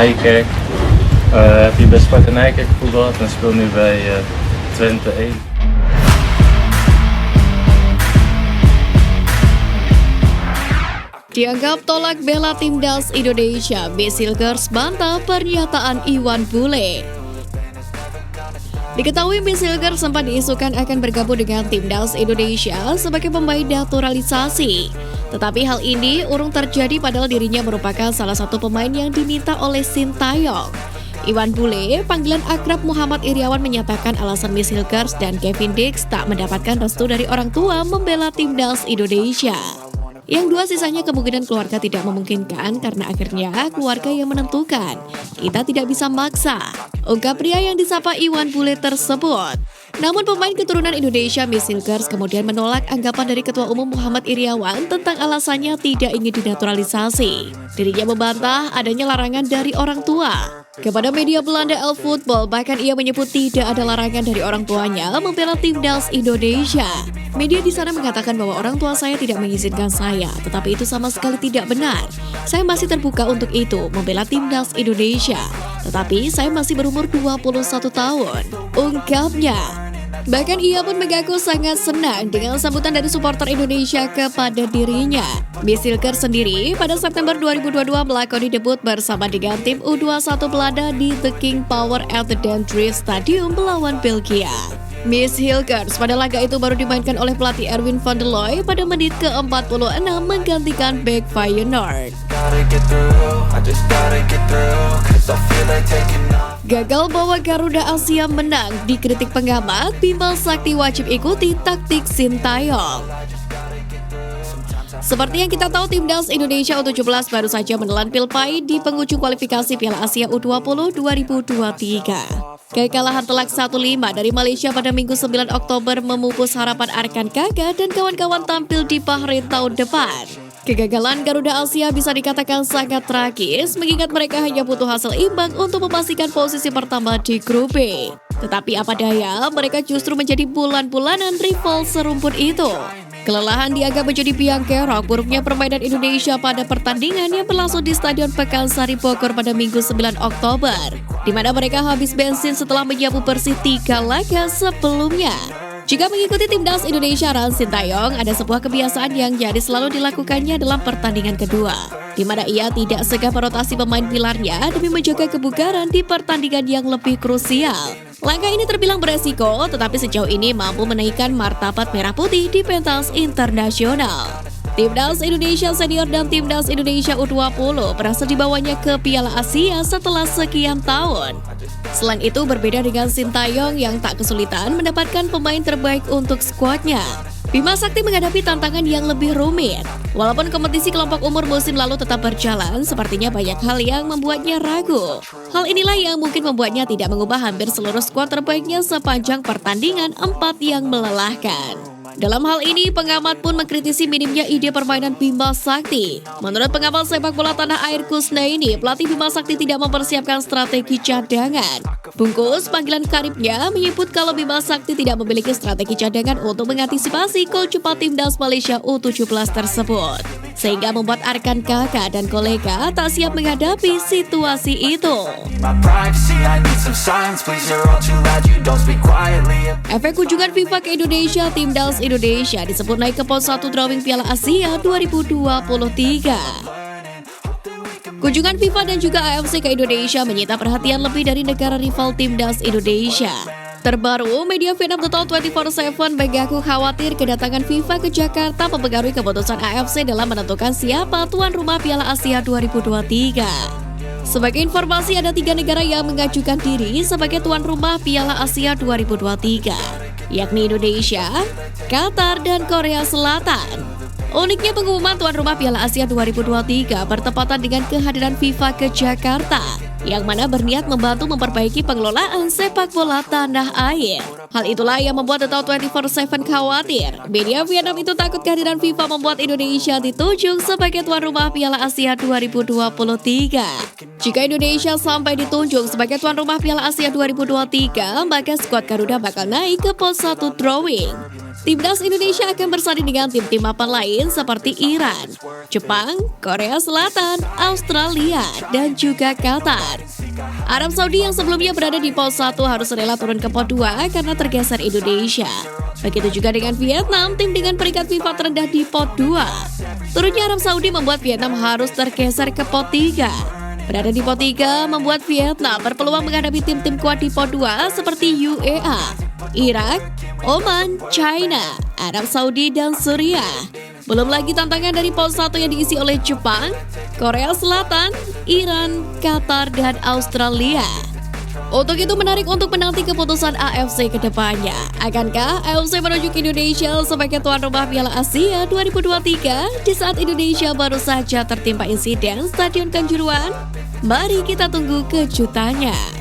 Nijkerk. Heb je bij Sparta Nijkerk gevoetbald en speel nu bij Twente 1. Dianggap tolak bela timnas Indonesia, Misilkers bantah pernyataan Iwan Bule. Diketahui Misilkers sempat diisukan akan bergabung dengan timnas Indonesia sebagai pemain naturalisasi. Tetapi hal ini urung terjadi padahal dirinya merupakan salah satu pemain yang diminta oleh Sintayong. Iwan Bule, panggilan akrab Muhammad Iriawan, menyatakan alasan Misilkers dan Kevin Dix tak mendapatkan restu dari orang tua membela timnas Indonesia. Yang dua sisanya kemungkinan keluarga tidak memungkinkan karena akhirnya keluarga yang menentukan. Kita tidak bisa maksa, ungkap pria yang disapa Iwan Bule tersebut. Namun pemain keturunan Indonesia Misilkers kemudian menolak anggapan dari Ketua Umum Muhammad Iriawan tentang alasannya tidak ingin dinaturalisasi. Dirinya membantah adanya larangan dari orang tua. Kepada media Belanda El Football, bahkan ia menyebut tidak ada larangan dari orang tuanya membela timnas Indonesia. Media di sana mengatakan bahwa orang tua saya tidak mengizinkan saya, tetapi itu sama sekali tidak benar. Saya masih terbuka untuk itu, membela timnas Indonesia. Tetapi saya masih berumur 21 tahun, ungkapnya. Bahkan ia pun mengaku sangat senang dengan sambutan dari supporter Indonesia kepada dirinya. Misilkers sendiri pada September 2022 melakoni debut bersama dengan tim U21 Belanda di The King Power at the Den Dries Stadium melawan Belgia. Misilkers pada laga itu baru dimainkan oleh pelatih Erwin van der Looy pada menit ke-46 menggantikan bek Feyenoord. Gagal bawa Garuda Asia menang, dikritik pengamat, Bima Sakti wajib ikuti taktik Sintayong. Seperti yang kita tahu, timnas Indonesia U17 baru saja menelan pil pahit di penghujung kualifikasi Piala Asia U20 2023. Kekalahan telak 1-5 dari Malaysia pada Minggu 9 Oktober memupus harapan Arkan Kakak dan kawan-kawan tampil di Bahrain tahun depan. Kegagalan Garuda Asia bisa dikatakan sangat tragis mengingat mereka hanya butuh hasil imbang untuk memastikan posisi pertama di grup B. Tetapi apa daya, mereka justru menjadi bulan-bulanan rival serumpun itu. Kelelahan dianggap menjadi biang kerok buruknya permainan Indonesia pada pertandingan yang berlangsung di Stadion Pakansari Bogor pada Minggu 9 Oktober, di mana mereka habis bensin setelah menyapu bersih 3 laga sebelumnya. Jika mengikuti timnas Indonesia Ran Sintayong, ada sebuah kebiasaan yang nyaris selalu dilakukannya dalam pertandingan kedua, di mana ia tidak segan merotasi pemain pilarnya demi menjaga kebugaran di pertandingan yang lebih krusial. Langkah ini terbilang beresiko, tetapi sejauh ini mampu menaikkan martabat merah putih di pentas internasional. Timnas Indonesia Senior dan Timnas Indonesia U20 berhasil dibawanya ke Piala Asia setelah sekian tahun. Selain itu, berbeda dengan Sintayong yang tak kesulitan mendapatkan pemain terbaik untuk skuadnya, Bima Sakti menghadapi tantangan yang lebih rumit. Walaupun kompetisi kelompok umur musim lalu tetap berjalan, sepertinya banyak hal yang membuatnya ragu. Hal inilah yang mungkin membuatnya tidak mengubah hampir seluruh skuad terbaiknya sepanjang pertandingan 4 yang melelahkan. Dalam hal ini, pengamat pun mengkritisi minimnya ide permainan Bima Sakti. Menurut pengamat sepak bola tanah air Kusnaini, pelatih Bima Sakti tidak mempersiapkan strategi cadangan. Bungkus panggilan karibnya menyebut kalau Bima Sakti tidak memiliki strategi cadangan untuk mengantisipasi gol cepat timnas Malaysia U17 tersebut, sehingga membuat Arkan Kakak dan kolega tak siap menghadapi situasi itu. Efek kunjungan FIFA ke Indonesia, timnas Indonesia disebut naik ke pos 1 drawing Piala Asia 2023. Kunjungan FIFA dan juga AFC ke Indonesia menyita perhatian lebih dari negara rival timnas Indonesia. Terbaru, media Vietnam Total 24/7 mengaku khawatir kedatangan FIFA ke Jakarta mempengaruhi keputusan AFC dalam menentukan siapa tuan rumah Piala Asia 2023. Sebagai informasi, ada 3 negara yang mengajukan diri sebagai tuan rumah Piala Asia 2023, yakni Indonesia, Qatar, dan Korea Selatan. Uniknya pengumuman tuan rumah Piala Asia 2023 bertepatan dengan kehadiran FIFA ke Jakarta, yang mana berniat membantu memperbaiki pengelolaan sepak bola tanah air. Hal itulah yang membuat Total 24/7 khawatir. Media Vietnam itu takut kehadiran FIFA membuat Indonesia ditunjuk sebagai tuan rumah Piala Asia 2023. Jika Indonesia sampai ditunjuk sebagai tuan rumah Piala Asia 2023, maka skuad Garuda bakal naik ke pos 1 drawing. Timnas Indonesia akan bersanding dengan tim-tim mapan lain seperti Iran, Jepang, Korea Selatan, Australia, dan juga Qatar. Arab Saudi yang sebelumnya berada di pos 1 harus rela turun ke pot 2 karena tergeser Indonesia. Begitu juga dengan Vietnam, tim dengan peringkat FIFA terendah di pot 2. Turunnya Arab Saudi membuat Vietnam harus tergeser ke pot 3. Berada di pot 3 membuat Vietnam berpeluang menghadapi tim-tim kuat di pot 2 seperti UAE, Irak, Oman, China, Arab Saudi, dan Suriah. Belum lagi tantangan dari pot 1 yang diisi oleh Jepang, Korea Selatan, Iran, Qatar, dan Australia. Untuk itu menarik untuk menanti keputusan AFC ke depannya. Akankah AFC menunjuk Indonesia sebagai tuan rumah Piala Asia 2023 di saat Indonesia baru saja tertimpa insiden Stadion Kanjuruhan? Mari kita tunggu kejutannya.